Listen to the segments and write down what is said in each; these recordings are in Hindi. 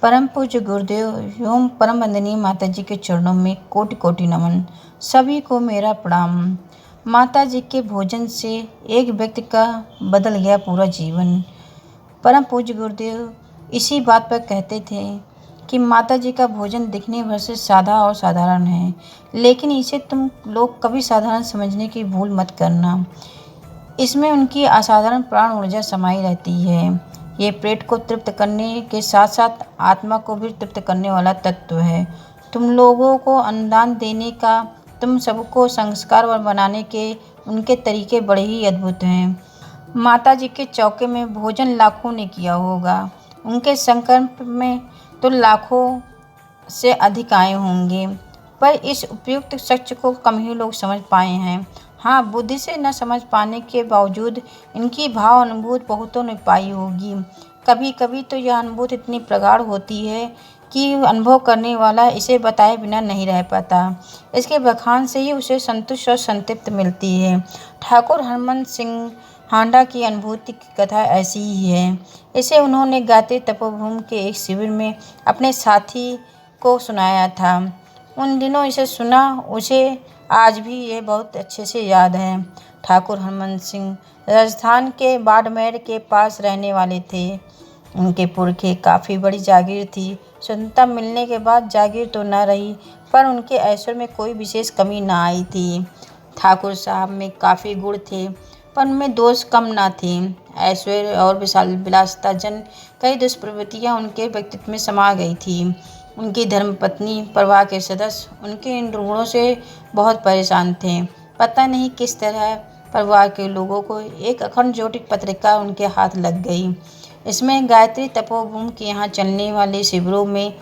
परम पूज्य गुरुदेव एवं परम वंदनीय माता जी के चरणों में कोटि कोटि नमन। सभी को मेरा प्रणाम। माता जी के भोजन से एक व्यक्ति का बदल गया पूरा जीवन। परम पूज्य गुरुदेव इसी बात पर कहते थे कि माता जी का भोजन दिखने भर से सादा और साधारण है, लेकिन इसे तुम लोग कभी साधारण समझने की भूल मत करना। इसमें उनकी असाधारण प्राण ऊर्जा समाई रहती है। ये पेट को तृप्त करने के साथ साथ आत्मा को भी तृप्त करने वाला तत्व है। तुम लोगों को अन्नदान देने का, तुम सबको संस्कारवान बनाने के उनके तरीके बड़े ही अद्भुत हैं। माता जी के चौके में भोजन लाखों ने किया होगा, उनके संकल्प में तो लाखों से अधिक आए होंगे, पर इस उपयुक्त सच को कम ही लोग समझ पाए हैं। हाँ, बुद्धि से न समझ पाने के बावजूद इनकी भाव अनुभूति बहुतों ने पाई होगी। कभी कभी तो यह अनुभूति इतनी प्रगाढ़ होती है कि अनुभव करने वाला इसे बताए बिना नहीं रह पाता। इसके बखान से ही उसे संतुष्ट और संतृप्त मिलती है। ठाकुर हरमन सिंह हांडा की अनुभूति की कथा ऐसी ही है। इसे उन्होंने गायत्री तपोभूमि के एक शिविर में अपने साथी को सुनाया था। उन दिनों इसे सुना, उसे आज भी ये बहुत अच्छे से याद है। ठाकुर हरमन सिंह राजस्थान के बाड़मेर के पास रहने वाले थे। उनके पुरखे काफ़ी बड़ी जागीर थी। स्वतंत्रता मिलने के बाद जागीर तो न रही, पर उनके ऐश्वर्य में कोई विशेष कमी न आई थी। ठाकुर साहब में काफ़ी गुण थे, पर उनमें दोष कम न थे। ऐश्वर्य और विशाल विलासिता जन कई दुष्प्रवृत्तियाँ उनके व्यक्तित्व में समा गई थी। उनकी धर्मपत्नी परिवार के सदस्य उनके इन दुर्गुणों से बहुत परेशान थे। पता नहीं किस तरह परिवार के लोगों को एक अखंड ज्योति पत्रिका उनके हाथ लग गई। इसमें गायत्री तपोभूमि के यहाँ चलने वाले शिविरों में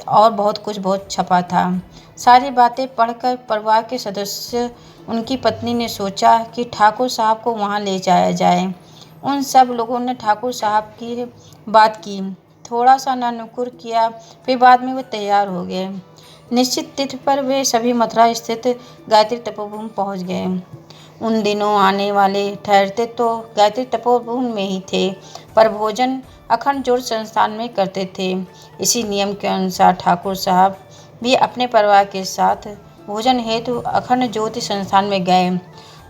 और बहुत छपा था। सारी बातें पढ़कर परिवार के सदस्य उनकी पत्नी ने सोचा कि ठाकुर साहब को वहाँ ले जाया जाए। उन सब लोगों ने ठाकुर साहब की बात की, थोड़ा सा नानुकुर किया, फिर बाद में वे तैयार हो गए। निश्चित तिथि पर वे सभी मथुरा स्थित गायत्री तपोभूमि पहुंच गए। उन दिनों आने वाले ठहरते तो गायत्री तपोभूमि में ही थे, पर भोजन अखंड ज्योति संस्थान में करते थे। इसी नियम के अनुसार ठाकुर साहब भी अपने परिवार के साथ भोजन हेतु अखंड ज्योति संस्थान में गए।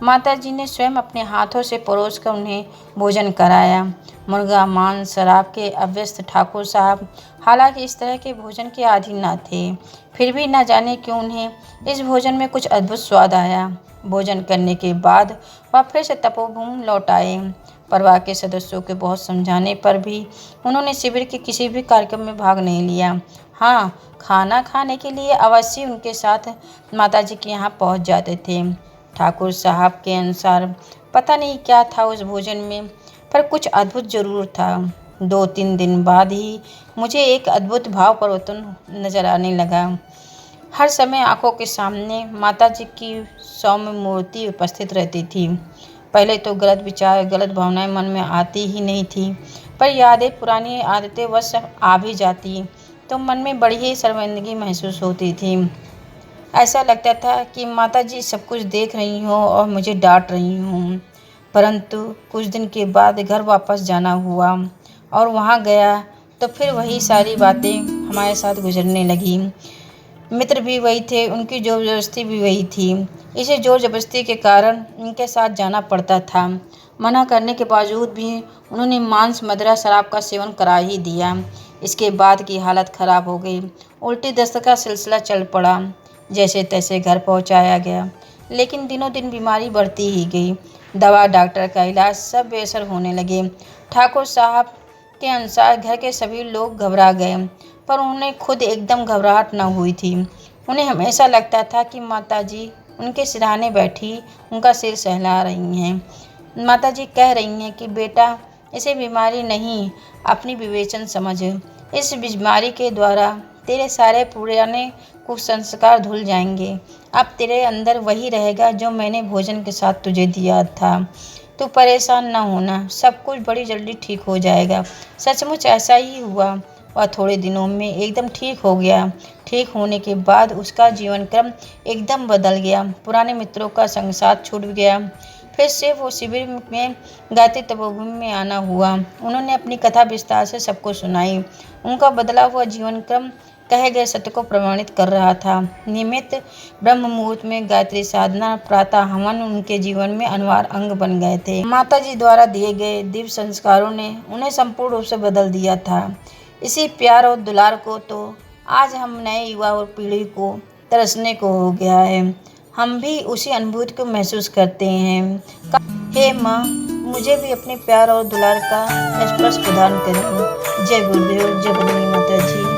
माता जी ने स्वयं अपने हाथों से परोसकर उन्हें भोजन कराया। मुर्गा, मांस, शराब के अभ्यस्त ठाकुर साहब हालांकि इस तरह के भोजन के आदी न थे, फिर भी न जाने क्यों उन्हें इस भोजन में कुछ अद्भुत स्वाद आया। भोजन करने के बाद वह फिर से तपोभूमि लौट आए। परिवार के सदस्यों के बहुत समझाने पर भी उन्होंने शिविर के किसी भी कार्यक्रम में भाग नहीं लिया। हाँ, खाना खाने के लिए अवश्य उनके साथ माता जी के यहाँ पहुँच जाते थे। ठाकुर साहब के अनुसार पता नहीं क्या था उस भोजन में, पर कुछ अद्भुत जरूर था। 2-3 दिन बाद ही मुझे एक अद्भुत भाव परिवर्तन नजर आने लगा। हर समय आंखों के सामने माता जी की सौम्य मूर्ति उपस्थित रहती थी। पहले तो गलत विचार, गलत भावनाएं मन में आती ही नहीं थी, पर यादें, पुरानी आदतें वश आ भी जाती तो मन में बड़ी ही शर्मिंदगी महसूस होती थी। ऐसा लगता था कि माता जी सब कुछ देख रही हों और मुझे डांट रही हों। परंतु कुछ दिन के बाद घर वापस जाना हुआ और वहाँ गया तो फिर वही सारी बातें हमारे साथ गुजरने लगी। मित्र भी वही थे, उनकी जोर जबरदस्ती भी वही थी। इसे जोर जबरदस्ती के कारण उनके साथ जाना पड़ता था। मना करने के बावजूद भी उन्होंने मांस, मदिरा, शराब का सेवन करा ही दिया। इसके बाद की हालत खराब हो गई। उल्टी दस्त का सिलसिला चल पड़ा। जैसे तैसे घर पहुंचाया गया, लेकिन दिनों दिन बीमारी बढ़ती ही गई। दवा, डॉक्टर का इलाज सब बेअसर होने लगे। ठाकुर साहब के अनुसार घर के सभी लोग घबरा गए, पर उन्हें खुद एकदम घबराहट न हुई थी। उन्हें हमेशा लगता था कि माता जी उनके सिरहाने बैठी उनका सिर सहला रही हैं। माता जी कह रही हैं कि बेटा, इसे बीमारी नहीं, अपनी विवेचन समझ। इस बीमारी के द्वारा तेरे सारे पुराने कुसंस्कार धुल जाएंगे। अब तेरे अंदर वही रहेगा जो मैंने भोजन के साथ तुझे दिया था। तू परेशान न होना, सब कुछ बड़ी जल्दी ठीक हो जाएगा। सचमुच ऐसा ही हुआ। वह थोड़े दिनों में एकदम ठीक हो गया। ठीक होने के बाद उसका जीवन क्रम एकदम बदल गया। पुराने मित्रों का संग साथ छूट गया। फिर से वो शिविर में गायत्री तपोवन में आना हुआ। उन्होंने अपनी कथा विस्तार से सबको सुनाई। उनका बदला हुआ जीवन क्रम कहे गए सत्य को प्रमाणित कर रहा था। नियमित ब्रह्म मुहूर्त में गायत्री साधना, प्रातः हवन उनके जीवन में अनिवार्य अंग बन गए थे। माता जी द्वारा दिए गए दिव्य संस्कारों ने उन्हें संपूर्ण रूप से बदल दिया था। इसी प्यार और दुलार को तो आज हम नए युवा और पीढ़ी को तरसने को हो गया है। हम भी उसी अनुभूति को महसूस करते हैं। हे माँ, मुझे भी अपने प्यार और दुलार का स्पर्श प्रदान करें। जय गुरुदेव, जय बजरंगी माता जी।